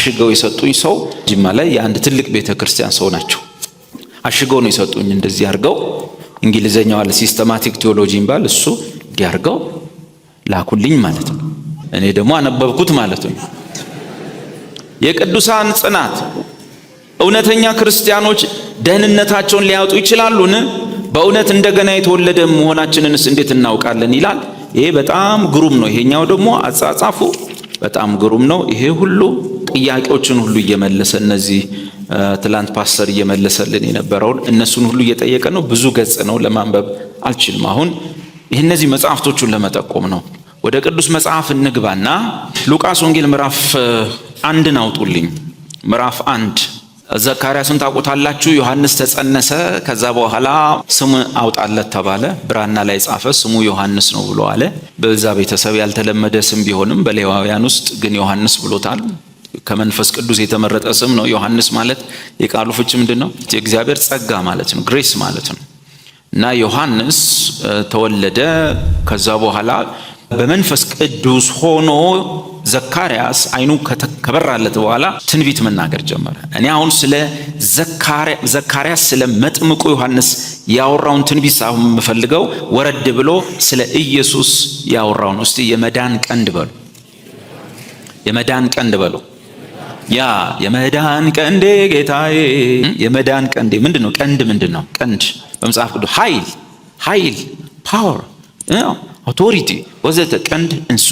አሽገው የሰጡኝ ሰው ጅማ ላይ የአንድ ትልቅ ቤተክርስቲያን ሰው ናቸው። አሽገው ነው የሰጡኝ። እንደዚህ አድርገው እንግሊዘኛው አለ ሲስተማቲክ ቴዎሎጂ ይባል እሱ እንዲያርገው ላኩልኝ ማለት ነው። እኔ ደግሞ አነበብኩት ማለት ነው። የቅዱሳን ጽናት እውነተኛ ክርስቲያኖች ደህንነታቸውን ሊያወጡ ይችላሉን? በእውነት እንደገና የተወለደ መሆናችንንስ እንዴት እናውቃለን ይላል። ይሄ በጣም ግሩም ነው። ይሄኛው ደግሞ አጻጻፉ በጣም ግሩም ነው። ይሄ ሁሉ ጥያቄዎችን ሁሉ እየመለሰ እነዚህ ትላንት ፓስተር እየመለሰልን የነበረውን እነሱን ሁሉ እየጠየቀ ነው። ብዙ ገጽ ነው፣ ለማንበብ አልችልም። አሁን እነዚህ መጽሐፍቶቹን ለመጠቆም ነው። ወደ ቅዱስ መጽሐፍ እንግባና ሉቃስ ወንጌል ምዕራፍ 1 አውጡልኝ። ምዕራፍ 1 ዘካርያስን ታውቁታላችሁ። ዮሐንስ ተጸነሰ። ከዛ በኋላ ስም አውጣለት ተባለ። ብራና ላይ ጻፈ። ስሙ ዮሐንስ ነው ብሎ አለ። በዛ ቤተሰብ ያልተለመደ ስም ቢሆንም በሌዋውያን ውስጥ ግን ዮሐንስ ብሎታል። ከመንፈስ ቅዱስ የተመረጠ ስም ነው። ዮሐንስ ማለት የቃሉ ፍቺ ምንድነው? የእግዚአብሔር ጸጋ ማለት ነው፣ ግሬስ ማለት ነው። እና ዮሐንስ ተወለደ። ከዛ በኋላ በመንፈስ ቅዱስ ሆኖ ዘካርያስ አይኑ ከበራለት በኋላ ትንቢት መናገር ጀመረ። እኔ አሁን ስለ ዘካርያስ ስለ መጥምቁ ዮሐንስ ያወራውን ትንቢት ሳይሆን የምፈልገው ወረድ ብሎ ስለ ኢየሱስ ያወራውን። እስቲ የመዳን ቀንድ በሉ፣ የመዳን ቀንድ በሉ። ያ የመዳን ቀንዴ ጌታዬ፣ የመዳን ቀንዴ ምንድነው? ቀንድ ምንድነው? ቀንድ በመጽሐፍ ቅዱስ ኃይል፣ ፓወር፣ አውቶሪቲ ወዘተ። ቀንድ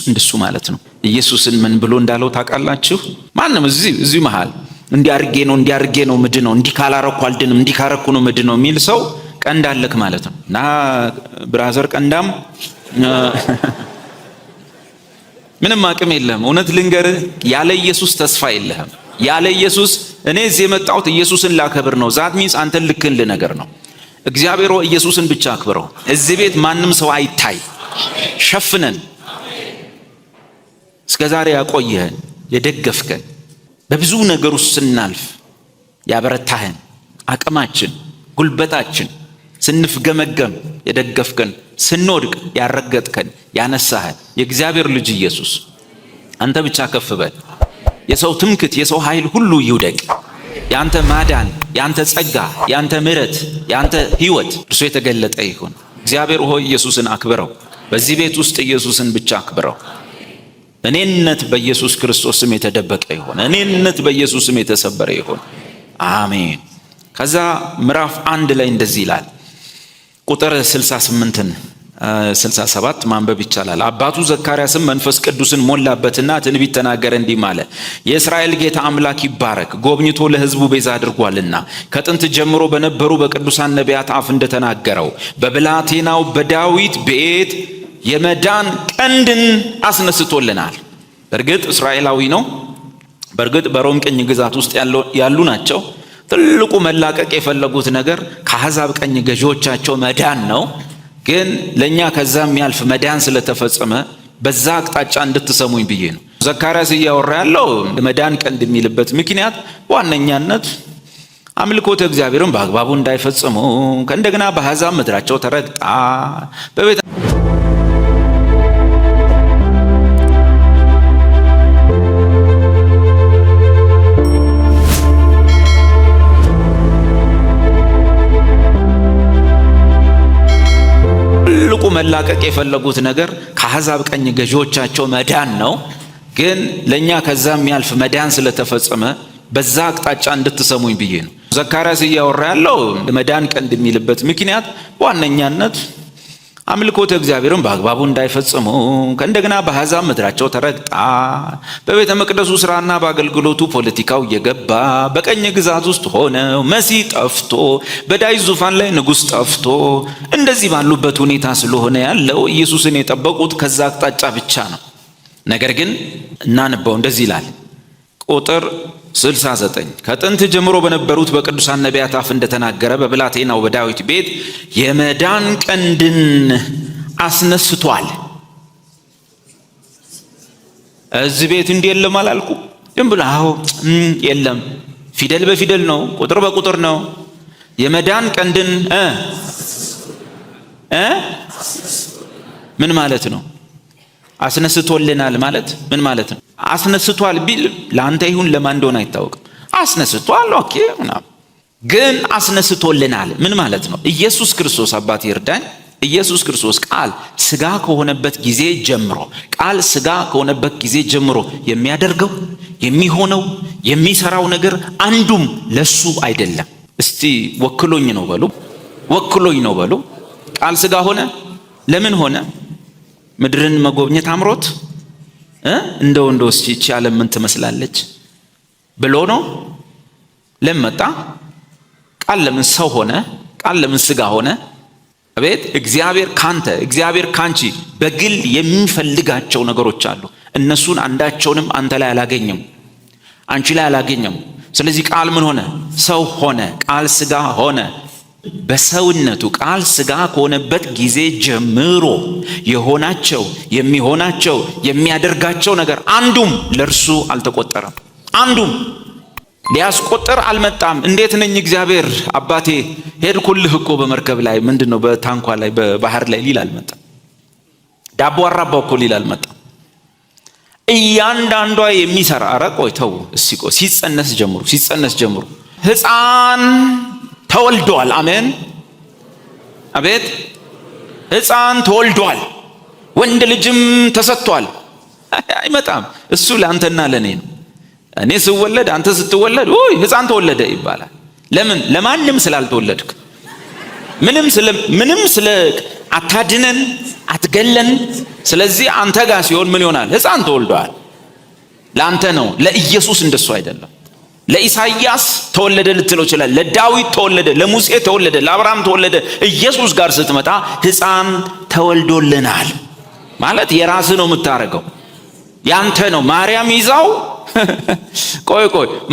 እንደሱ ማለት ነው። ኢየሱስን ምን ብሎ እንዳለው ታውቃላችሁ? ማንም እዚህ መሃል እንዲያርጌ ነው ምድነው፣ እንዲህ ካላረኩ አልድንም፣ እንዲህ ካረኩ ነው ምድነው የሚል ሰው ቀንድ አለክ ማለት ነው። እና ብራዘር ቀንዳም ምንም አቅም የለህም። እውነት ልንገርህ፣ ያለ ኢየሱስ ተስፋ የለህም። ያለ ኢየሱስ እኔ እዚህ የመጣሁት ኢየሱስን ላከብር ነው። ዛት ሚንስ አንተን ልክን ልነገር ነው። እግዚአብሔር ኢየሱስን ብቻ አክብረው። እዚህ ቤት ማንም ሰው አይታይ። ሸፍነን እስከዛሬ ያቆየህን፣ የደገፍከን፣ በብዙ ነገር ውስጥ ስናልፍ ያበረታህን፣ አቅማችን፣ ጉልበታችን ስንፍገመገም የደገፍከን፣ ስንወድቅ ያረገጥከን፣ ያነሳህን የእግዚአብሔር ልጅ ኢየሱስ አንተ ብቻ ከፍ በል። የሰው ትምክት፣ የሰው ኃይል ሁሉ ይውደቅ። ያንተ ማዳን፣ ያንተ ጸጋ፣ ያንተ ምሕረት፣ ያንተ ሕይወት እርሱ የተገለጠ ይሁን። እግዚአብሔር ሆይ ኢየሱስን አክብረው። በዚህ ቤት ውስጥ ኢየሱስን ብቻ አክብረው። እኔነት በኢየሱስ ክርስቶስ ስም የተደበቀ ይሁን። እኔነት በኢየሱስ ስም የተሰበረ ይሁን። አሜን። ከዛ ምዕራፍ 1 ላይ እንደዚህ ይላል። ቁጥር 67 ማንበብ ይቻላል። አባቱ ዘካርያስም መንፈስ ቅዱስን ሞላበትና ትንቢት ተናገረ፣ እንዲህ አለ። የእስራኤል ጌታ አምላክ ይባረክ፣ ጎብኝቶ ለሕዝቡ ቤዛ አድርጓልና ከጥንት ጀምሮ በነበሩ በቅዱሳን ነቢያት አፍ እንደተናገረው በብላቴናው በዳዊት ቤት የመዳን ቀንድን አስነስቶልናል። በእርግጥ እስራኤላዊ ነው። በእርግጥ በሮም ቅኝ ግዛት ውስጥ ያሉ ናቸው። ትልቁ መላቀቅ የፈለጉት ነገር ከአሕዛብ ቀኝ ገዢዎቻቸው መዳን ነው። ግን ለኛ ከዛ የሚያልፍ መዳን ስለተፈጸመ በዛ አቅጣጫ እንድትሰሙኝ ብዬ ነው። ዘካርያስ እያወራ ያለው መዳን ቀንድ የሚልበት ምክንያት ዋነኛነት አምልኮተ እግዚአብሔርን በአግባቡ እንዳይፈጽሙ፣ ከእንደገና በአሕዛብ ምድራቸው ተረግጣ በቤተ መላቀቅ የፈለጉት ነገር ከአሕዛብ ቀኝ ገዢዎቻቸው መዳን ነው። ግን ለኛ ከዛ የሚያልፍ መዳን ስለተፈጸመ በዛ አቅጣጫ እንድትሰሙኝ ብዬ ነው። ዘካርያስ እያወራ ያለው መዳን ቀንድ የሚልበት ምክንያት ዋነኛነት አምልኮተ እግዚአብሔርን በአግባቡ እንዳይፈጽሙ፣ ከእንደገና በአሕዛብ ምድራቸው ተረግጣ በቤተ መቅደሱ ስራና በአገልግሎቱ ፖለቲካው እየገባ በቀኝ ግዛት ውስጥ ሆነው መሲህ ጠፍቶ በዳዊት ዙፋን ላይ ንጉሥ ጠፍቶ እንደዚህ ባሉበት ሁኔታ ስለሆነ ያለው ኢየሱስን የጠበቁት ከዛ አቅጣጫ ብቻ ነው። ነገር ግን እናንበው፣ እንደዚህ ይላል ቁጥር 69 ከጥንት ጀምሮ በነበሩት በቅዱሳን ነቢያት አፍ እንደተናገረ በብላቴናው በዳዊት ቤት የመዳን ቀንድን አስነስቷል። እዚህ ቤት እንዲህ የለም አላልኩ? ዝም ብሎ የለም፣ ፊደል በፊደል ነው፣ ቁጥር በቁጥር ነው። የመዳን ቀንድን ምን ማለት ነው? አስነስቶልናል ማለት ምን ማለት ነው? አስነስቷል ቢል ለአንተ ይሁን ለማን እንደሆነ አይታወቅም። አስነስቷል ኦኬ ምናምን፣ ግን አስነስቶልናል ምን ማለት ነው? ኢየሱስ ክርስቶስ አባቴ ይርዳኝ። ኢየሱስ ክርስቶስ ቃል ስጋ ከሆነበት ጊዜ ጀምሮ የሚያደርገው የሚሆነው የሚሰራው ነገር አንዱም ለሱ አይደለም። እስቲ ወክሎኝ ነው በሉ። ቃል ስጋ ሆነ። ለምን ሆነ? ምድርን መጎብኘት አምሮት እንደው እስቲ እቺ ዓለም ምን ትመስላለች ብሎ ነው። ለምን መጣ? ቃል ለምን ሰው ሆነ? ቃል ለምን ስጋ ሆነ? አቤት! እግዚአብሔር ካንቺ በግል የሚፈልጋቸው ነገሮች አሉ። እነሱን አንዳቸውንም አንተ ላይ አላገኘም፣ አንቺ ላይ አላገኘም። ስለዚህ ቃል ምን ሆነ? ሰው ሆነ። ቃል ስጋ ሆነ። በሰውነቱ ቃል ስጋ ከሆነበት ጊዜ ጀምሮ የሆናቸው የሚሆናቸው የሚያደርጋቸው ነገር አንዱም ለእርሱ አልተቆጠረም። አንዱም ሊያስቆጥር አልመጣም። እንዴት ነኝ እግዚአብሔር አባቴ ሄድኩልህ እኮ በመርከብ ላይ ምንድነው በታንኳ ላይ በባህር ላይ ሊል አልመጣም። ዳቦ አራባው እኮ ሊል አልመጣም። እያንዳንዷ የሚሰራ ቆይ ተው እስኪ ሲጸነስ ጀምሩ ሕፃን ተወልዷል። አሜን አቤት! ሕፃን ተወልዷል፣ ወንድ ልጅም ተሰጥቷል። አይመጣም። እሱ ለአንተና ለኔ ነው። እኔ ስወለድ አንተ ስትወለድ ሕፃን ተወለደ ይባላል። ለምን? ለማንም ስላልተወለድክ። ምንም ስለ አታድነን አትገለን። ስለዚህ አንተ ጋር ሲሆን ምን ይሆናል? ሕፃን ተወልዷል። ለአንተ ነው። ለኢየሱስ እንደሱ አይደለም። ለኢሳይያስ ተወለደ ልትለው ይችላል። ለዳዊት ተወለደ፣ ለሙሴ ተወለደ፣ ለአብርሃም ተወለደ። ኢየሱስ ጋር ስትመጣ ሕፃን ተወልዶልናል ማለት የራስህ ነው የምታረገው፣ ያንተ ነው። ማርያም ይዛው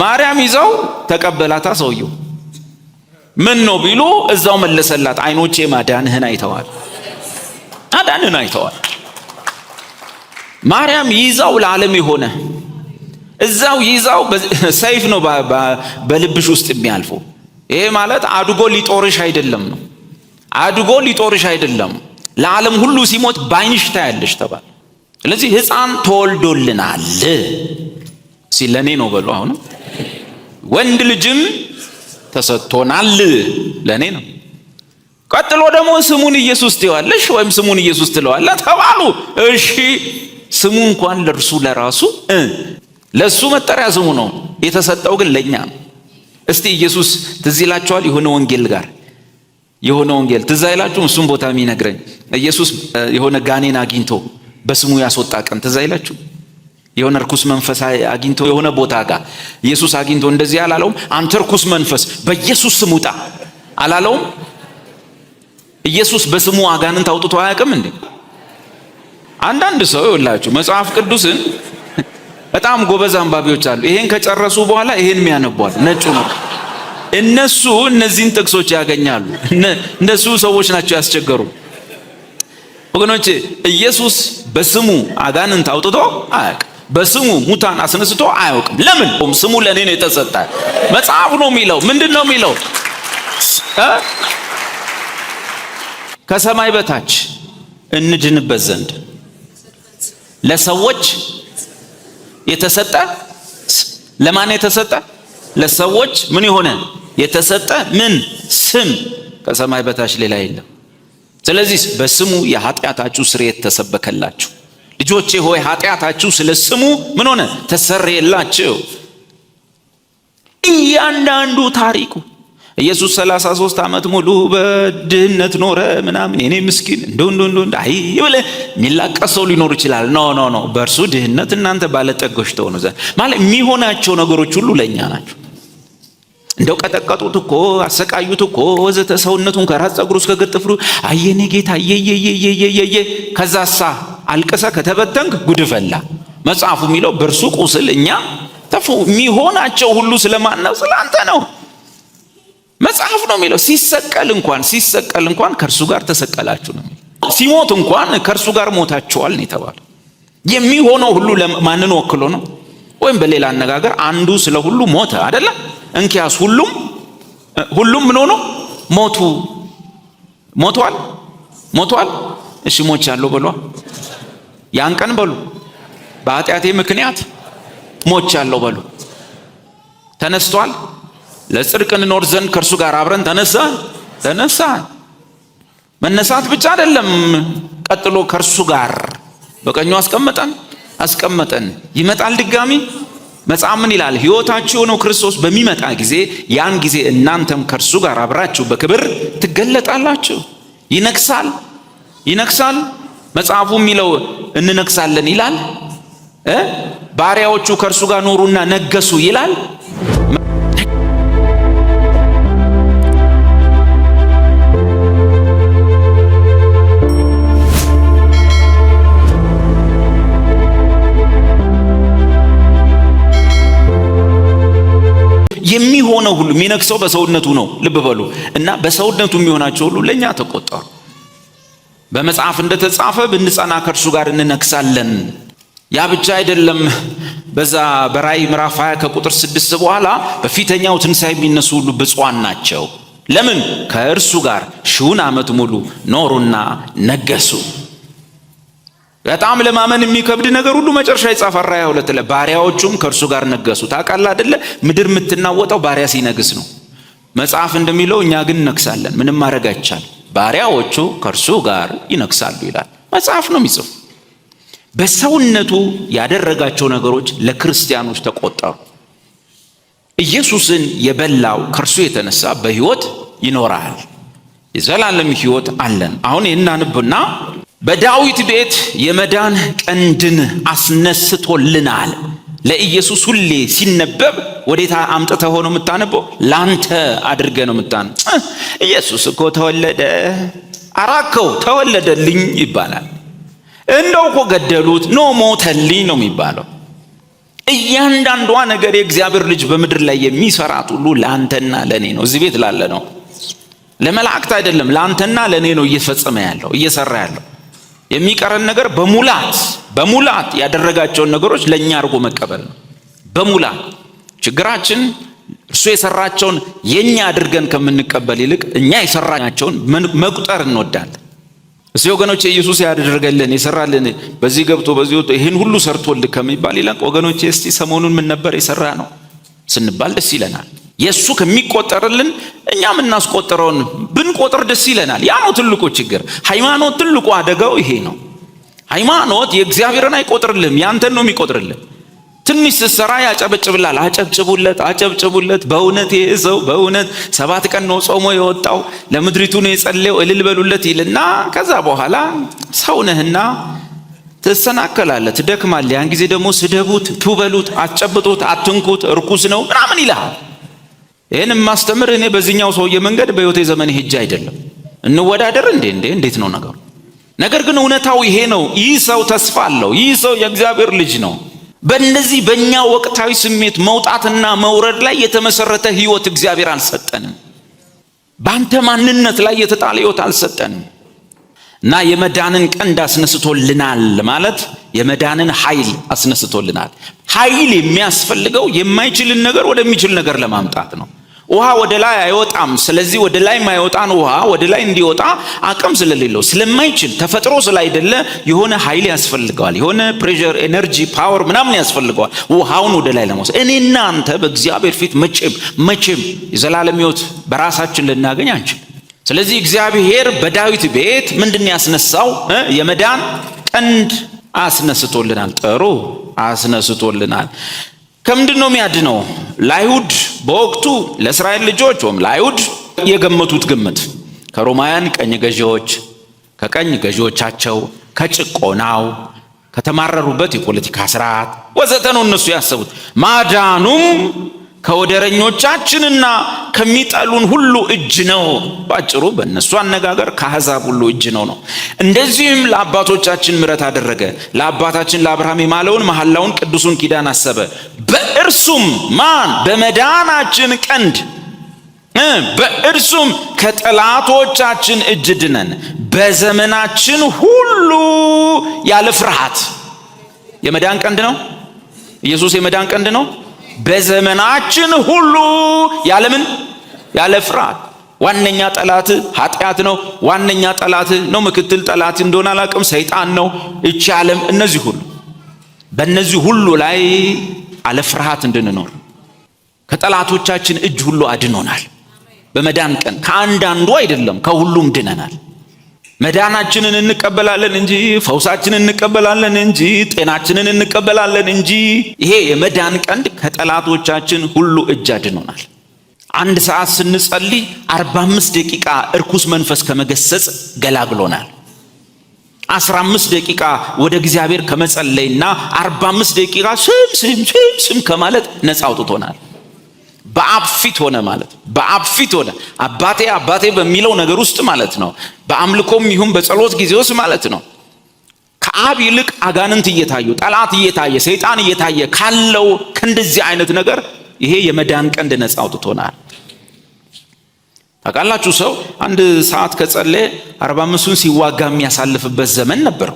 ማርያም ይዛው ተቀበላታ። ሰውየው ምን ነው ቢሉ እዛው መለሰላት፣ አይኖቼ ማዳንህን አይተዋል። ማርያም ይዛው ለዓለም የሆነ እዛው ይዛው ሰይፍ ነው በልብሽ ውስጥ የሚያልፈው። ይሄ ማለት አድጎ ሊጦርሽ አይደለም ነው። አድጎ ሊጦርሽ አይደለም። ለዓለም ሁሉ ሲሞት ባይንሽ ታያለሽ ተባለ። ስለዚህ ሕፃን ተወልዶልናል ሲለኔ ነው በሉ። አሁን ወንድ ልጅም ተሰጥቶናል ለኔ ነው። ቀጥሎ ደግሞ ስሙን ኢየሱስ ትይዋለሽ ወይም ስሙን ኢየሱስ ትለዋለህ ተባሉ። እሺ ስሙ እንኳን ለእርሱ ለራሱ ለሱ መጠሪያ ስሙ ነው የተሰጠው፣ ግን ለኛ ነው። እስቲ ኢየሱስ ትዝ ይላችኋል? የሆነ ወንጌል ትዝ አይላችሁም? እሱም ቦታ የሚነግረኝ ኢየሱስ የሆነ ጋኔን አግኝቶ በስሙ ያስወጣ ቀን ትዝ አይላችሁ? የሆነ ርኩስ መንፈስ አግኝቶ የሆነ ቦታ ጋር ኢየሱስ አግኝቶ እንደዚህ አላለውም? አንተ ርኩስ መንፈስ በኢየሱስ ስም ውጣ አላለውም? ኢየሱስ በስሙ አጋንንት አውጥቶ አያውቅም እንዴ? አንዳንድ ሰው ይኸውላችሁ መጽሐፍ ቅዱስን በጣም ጎበዝ አንባቢዎች አሉ። ይሄን ከጨረሱ በኋላ ይሄን የሚያነቧል ነጩ ነው። እነሱ እነዚህን ጥቅሶች ያገኛሉ። እነሱ ሰዎች ናቸው ያስቸገሩ ወገኖቼ። ኢየሱስ በስሙ አጋንንት አውጥቶ አያውቅም። በስሙ ሙታን አስነስቶ አያውቅም። ለምን? ስሙ ለኔ ነው የተሰጠ። መጽሐፍ ነው የሚለው። ምንድነው የሚለው? ከሰማይ በታች እንድንበት ዘንድ ለሰዎች የተሰጠ። ለማን የተሰጠ? ለሰዎች ምን የሆነ የተሰጠ ምን ስም? ከሰማይ በታች ሌላ የለም። ስለዚህ በስሙ የኃጢአታችሁ ስርየት ተሰበከላችሁ። ልጆቼ ሆይ ኃጢአታችሁ ስለ ስሙ ምን ሆነ? ተሰረየላችሁ። እያንዳንዱ ታሪኩ ኢየሱስ 33 ዓመት ሙሉ በድህነት ኖረ ምናምን የኔ ምስኪን እንደ አይ ይብለ የሚላቀሰው ሊኖር ይችላል። ኖ በእርሱ ድህነት እናንተ ባለጠጎች ተሆኑ ዘንድ ማለት የሚሆናቸው ነገሮች ሁሉ ለኛ ናቸው። እንደው ቀጠቀጡት እኮ አሰቃዩት እኮ ወዘተ ሰውነቱን ከራስ ፀጉሩ እስከ እግር ጥፍሩ አየኔ ጌታ የየ ከዛሳ አልቀሰ ከተበተንክ ጉድ ፈላ። መጽሐፉ የሚለው በእርሱ ቁስል እኛ ተፉ። የሚሆናቸው ሁሉ ስለማን ነው? ስለአንተ ነው። መጽሐፍ ነው የሚለው። ሲሰቀል እንኳን ከእርሱ ጋር ተሰቀላችሁ ነው የሚለው። ሲሞት እንኳን ከእርሱ ጋር ሞታችኋል ነው የተባለው። የሚሆነው ሁሉ ለማንን ወክሎ ነው? ወይም በሌላ አነጋገር አንዱ ስለ ሁሉ ሞተ አይደለ? እንኪያስ ሁሉም ምን ሆኖ ሞቷል። እሺ ሞቻለሁ ብሏ ያን ቀን በሉ በኃጢአቴ ምክንያት ሞቻለሁ በሉ። ተነስቷል። ለጽድቅ እንኖር ዘንድ ከእርሱ ጋር አብረን ተነሳ። መነሳት ብቻ አይደለም፣ ቀጥሎ ከእርሱ ጋር በቀኙ አስቀመጠን። ይመጣል ድጋሚ። መጽሐፍ ምን ይላል? ሕይወታችሁ የሆነው ክርስቶስ በሚመጣ ጊዜ ያን ጊዜ እናንተም ከእርሱ ጋር አብራችሁ በክብር ትገለጣላችሁ። ይነግሳል። መጽሐፉ የሚለው እንነግሳለን ይላል። ባሪያዎቹ ከእርሱ ጋር ኖሩና ነገሱ ይላል። የሚሆነው ሁሉ የሚነግሰው በሰውነቱ ነው። ልብ በሉ እና በሰውነቱ የሚሆናቸው ሁሉ ለኛ ተቆጠሩ። በመጽሐፍ እንደተጻፈ ብንጸና ከእርሱ ጋር እንነግሳለን። ያ ብቻ አይደለም። በዛ በራእይ ምዕራፍ 20 ከቁጥር 6 በኋላ በፊተኛው ትንሣኤ የሚነሱ ሁሉ ብፁዓን ናቸው። ለምን? ከእርሱ ጋር 1000 ዓመት ሙሉ ኖሩና ነገሱ። በጣም ለማመን የሚከብድ ነገር ሁሉ መጨረሻ ይጻፋል። ራእይ 2 ላይ ባሪያዎቹም ከእርሱ ጋር ነገሱ። ታውቃለህ አይደለ? ምድር የምትናወጠው ባሪያ ሲነግስ ነው። መጽሐፍ እንደሚለው እኛ ግን ነግሳለን። ምንም ማድረግ አይቻልም። ባሪያዎቹ ከእርሱ ጋር ይነግሳሉ ይላል መጽሐፍ ነው የሚጽፍ። በሰውነቱ ያደረጋቸው ነገሮች ለክርስቲያኖች ተቆጠሩ። ኢየሱስን የበላው ከእርሱ የተነሳ በሕይወት ይኖራል። የዘላለም ሕይወት አለን። አሁን እናንብና በዳዊት ቤት የመዳን ቀንድን አስነስቶልናል። ለኢየሱስ ሁሌ ሲነበብ ወዴታ አምጥተህ ሆኖ የምታነበው? ላንተ አድርገህ ነው የምታነበው። ኢየሱስ እኮ ተወለደ፣ አራከው ተወለደልኝ ይባላል። እንደው እኮ ገደሉት፣ ኖ ሞተልኝ ነው የሚባለው። እያንዳንዷ ነገር የእግዚአብሔር ልጅ በምድር ላይ የሚሰራት ሁሉ ለአንተና ለእኔ ነው። እዚህ ቤት ላለ ነው፣ ለመላእክት አይደለም። ለአንተና ለእኔ ነው እየፈጸመ ያለው እየሰራ ያለው። የሚቀረን ነገር በሙላት ያደረጋቸውን ነገሮች ለእኛ አድርጎ መቀበል ነው። በሙላት ችግራችን እርሱ የሰራቸውን የኛ አድርገን ከምንቀበል ይልቅ እኛ የሰራናቸውን መቁጠር እንወዳለን። እስቲ ወገኖቼ ኢየሱስ ያደረገልን የሰራልን በዚህ ገብቶ በዚህ ወጥቶ ይህን ሁሉ ሰርቶልህ ከሚባል ይልቅ ወገኖቼ እስቲ ሰሞኑን ምን ነበር የሰራ ነው ስንባል ደስ ይለናል። የሱ ከሚቆጠርልን እኛ የምናስቆጥረውን ብንቆጥር ደስ ይለናል። ያ ነው ትልቁ ችግር። ሃይማኖት ትልቁ አደጋው ይሄ ነው። ሃይማኖት የእግዚአብሔርን አይቆጥርልህም፣ ያንተን ነው የሚቆጥርልህ። ትንሽ ስትሰራ ያጨበጭብላል። አጨብጭቡለት። በእውነት ይህ ሰው በእውነት 7 ቀን ነው ጾሞ የወጣው፣ ለምድሪቱ ነው የጸለየው፣ እልል በሉለት ይልና ከዛ በኋላ ሰው ነህና ትሰናከላለህ፣ ትደክማለህ። ያን ጊዜ ደግሞ ስደቡት፣ ቱበሉት፣ አትጨብጡት፣ አትንኩት፣ እርኩስ ነው ምናምን ይልሃል። ይህን ማስተምር እኔ በዚህኛው ሰውዬ መንገድ በሕይወቴ ዘመን ሄጄ አይደለም። እንወዳደር እንዴት ነው ነገሩ? ነገር ግን እውነታው ይሄ ነው። ይህ ሰው ተስፋ አለው። ይህ ሰው የእግዚአብሔር ልጅ ነው። በእነዚህ በእኛ ወቅታዊ ስሜት መውጣትና መውረድ ላይ የተመሰረተ ሕይወት እግዚአብሔር አልሰጠንም። በአንተ ማንነት ላይ የተጣለ ሕይወት አልሰጠንም። እና የመዳንን ቀንድ አስነስቶልናል ማለት የመዳንን ኃይል አስነስቶልናል። ኃይል የሚያስፈልገው የማይችልን ነገር ወደሚችል ነገር ለማምጣት ነው። ውሃ ወደ ላይ አይወጣም። ስለዚህ ወደ ላይ የማይወጣን ውሃ ወደ ላይ እንዲወጣ አቅም ስለሌለው ስለማይችል ተፈጥሮ ስላይደለ የሆነ ኃይል ያስፈልገዋል። የሆነ ፕሬሸር፣ ኤነርጂ፣ ፓወር ምናምን ያስፈልገዋል ውሃውን ወደ ላይ ለመውሰድ። እኔና አንተ በእግዚአብሔር ፊት መቼም የዘላለም ሕይወት በራሳችን ልናገኝ አንችል። ስለዚህ እግዚአብሔር በዳዊት ቤት ምንድን ያስነሳው? የመዳን ቀንድ አስነስቶልናል። ጥሩ አስነስቶልናል። ከምንድን ነው የሚያድነው? ለአይሁድ በወቅቱ ለእስራኤል ልጆች ወይም ለአይሁድ የገመቱት ግምት ከሮማውያን ቀኝ ገዢዎች፣ ከቀኝ ገዢዎቻቸው፣ ከጭቆናው፣ ከተማረሩበት የፖለቲካ ስርዓት ወዘተ ነው እነሱ ያሰቡት። ማዳኑም ከወደረኞቻችንና ከሚጠሉን ሁሉ እጅ ነው። ባጭሩ በእነሱ አነጋገር ከአሕዛብ ሁሉ እጅ ነው። እንደዚህም ለአባቶቻችን ምሕረት አደረገ። ለአባታችን ለአብርሃም የማለውን መሐላውን ቅዱሱን ኪዳን አሰበ። በእርሱም ማን? በመዳናችን ቀንድ በእርሱም ከጠላቶቻችን እጅ ድነን በዘመናችን ሁሉ ያለ ፍርሃት። የመዳን ቀንድ ነው ኢየሱስ። የመዳን ቀንድ ነው። በዘመናችን ሁሉ ያለምን? ያለ ፍርሃት። ዋነኛ ጠላት ኃጢአት ነው። ዋነኛ ጠላት ነው። ምክትል ጠላት እንደሆነ አላቅም፣ ሰይጣን ነው፣ እቺ ዓለም። እነዚህ ሁሉ በእነዚህ ሁሉ ላይ አለ ፍርሃት እንድንኖር ከጠላቶቻችን እጅ ሁሉ አድኖናል። በመዳን ቀን ከአንዳንዱ አይደለም ከሁሉም ድነናል። መዳናችንን እንቀበላለን እንጂ ፈውሳችንን እንቀበላለን እንጂ ጤናችንን እንቀበላለን እንጂ ይሄ የመዳን ቀን ከጠላቶቻችን ሁሉ እጅ አድኖናል። አንድ ሰዓት ስንጸልይ 45 ደቂቃ እርኩስ መንፈስ ከመገሰጽ ገላግሎናል። 15 ደቂቃ ወደ እግዚአብሔር ከመጸለይና 45 ደቂቃ ስም ከማለት ነፃ አውጥቶናል። በአብ ፊት ሆነ ማለት በአብ ፊት ሆነ አባቴ አባቴ በሚለው ነገር ውስጥ ማለት ነው። በአምልኮም ይሁን በጸሎት ጊዜ ውስጥ ማለት ነው። ከአብ ይልቅ አጋንንት እየታዩ ጠላት እየታየ ሰይጣን እየታየ ካለው ከእንደዚህ አይነት ነገር ይሄ የመዳን ቀንድ ነፃ አውጥቶናል። ታውቃላችሁ ሰው አንድ ሰዓት ከጸለየ 45ን ሲዋጋ የሚያሳልፍበት ዘመን ነበር።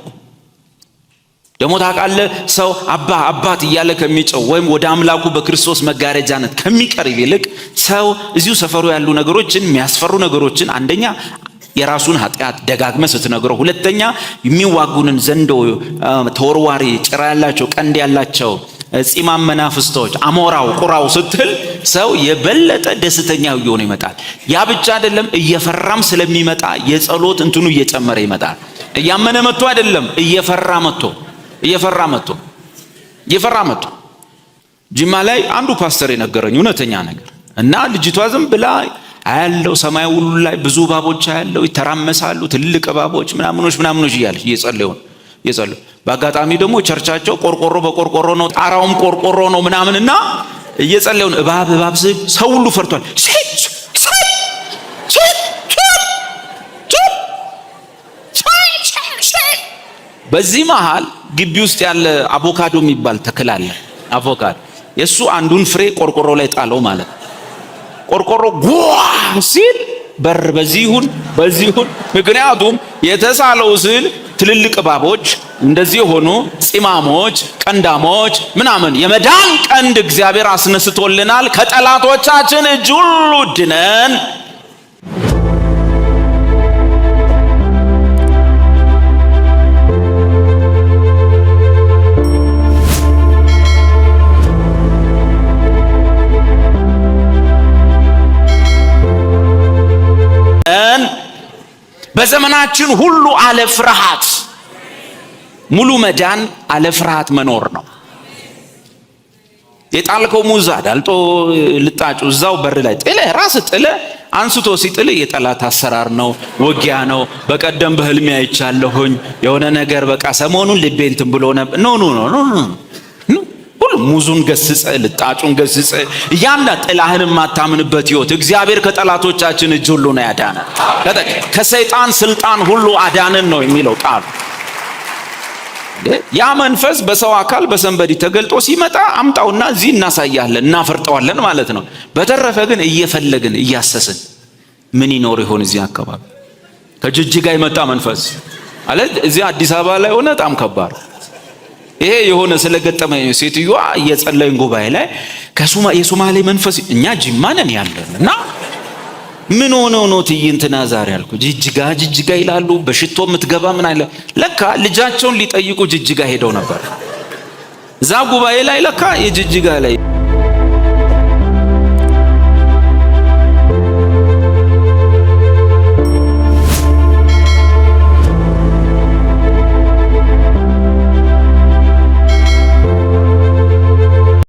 ደግሞ ታውቃለህ ሰው አባ አባት እያለ ከሚጨው ወይም ወደ አምላኩ በክርስቶስ መጋረጃነት ከሚቀርብ ይልቅ ሰው እዚሁ ሰፈሩ ያሉ ነገሮችን የሚያስፈሩ ነገሮችን አንደኛ የራሱን ኃጢአት ደጋግመ ስትነግረው፣ ሁለተኛ የሚዋጉንን ዘንዶ ተወርዋሪ ጭራ ያላቸው ቀንድ ያላቸው ጺማም መናፍስቶች አሞራው ቁራው ስትል ሰው የበለጠ ደስተኛ እየሆነ ይመጣል። ያ ብቻ አይደለም፣ እየፈራም ስለሚመጣ የጸሎት እንትኑ እየጨመረ ይመጣል። እያመነ መጥቶ አይደለም፣ እየፈራ መጥቶ ጅማ ላይ አንዱ ፓስተር የነገረኝ እውነተኛ ነገር እና ልጅቷ ዝም ብላ አያለው ሰማይ ሁሉ ላይ ብዙ እባቦች አያለው ይተራመሳሉ፣ ትልቅ እባቦች ምናምኖች እያለች እየጸለዩ በአጋጣሚ ደግሞ ቸርቻቸው ቆርቆሮ በቆርቆሮ ነው፣ ጣራውም ቆርቆሮ ነው ምናምንና እየጸለዩ እባብ ስል ሰው ሁሉ ፈርቷል። በዚህ መሃል ግቢ ውስጥ ያለ አቮካዶ የሚባል ተክል አለ። አቮካዶ የሱ አንዱን ፍሬ ቆርቆሮ ላይ ጣለው ማለት ቆርቆሮ ጓ ሲል በር በዚህ ይሁን። ምክንያቱም የተሳለው ስል ትልልቅ እባቦች እንደዚህ ሆኑ፣ ጺማሞች ቀንዳሞች ምናምን የመዳን ቀንድ እግዚአብሔር አስነስቶልናል። ከጠላቶቻችን እጅ ሁሉ ድነን በዘመናችን ሁሉ አለ ፍርሃት ሙሉ መዳን አለ ፍርሃት መኖር ነው። የጣልከው ሙዝ አዳልጦ ልጣጩ እዛው በር ላይ ራስ ጥለ አንስቶ ሲጥል የጠላት አሰራር ነው፣ ውጊያ ነው። በቀደም በህልሜ አይቻለሁኝ የሆነ ነገር በቃ ሰሞኑን ልቤ እንትን ብሎ ነበር። ኖ ሁሉ ሙዙን ገስጸ ልጣጩን ገስጸ ያንዳ ጥላህን ማታምንበት ህይወት እግዚአብሔር ከጠላቶቻችን እጅ ሁሉ ነው ያዳነን። ከሰይጣን ስልጣን ሁሉ አዳነን ነው የሚለው ቃል። ያ መንፈስ በሰው አካል በሰንበዲ ተገልጦ ሲመጣ አምጣውና እዚህ እናሳያለን እናፈርጠዋለን ማለት ነው። በተረፈ ግን እየፈለግን እያሰስን ምን ይኖር ይሆን እዚህ አካባቢ? ከጅጅጋ የመጣ መንፈስ አለ እዚህ አዲስ አበባ ላይ ሆነ በጣም ከባድ። ይሄ የሆነ ስለገጠመኝ ሴትዮዋ እየጸለይን ጉባኤ ላይ የሶማሌ መንፈስ እኛ ጅማ ነን ያለንና ምን ሆነው ነው ትይንትና ዛሬ አልኩ ጅጅጋ ይላሉ። በሽቶ የምትገባ ምን አይለ ለካ ልጃቸውን ሊጠይቁ ጅጅጋ ሄደው ነበር። እዛ ጉባኤ ላይ ለካ የጅጅጋ ላይ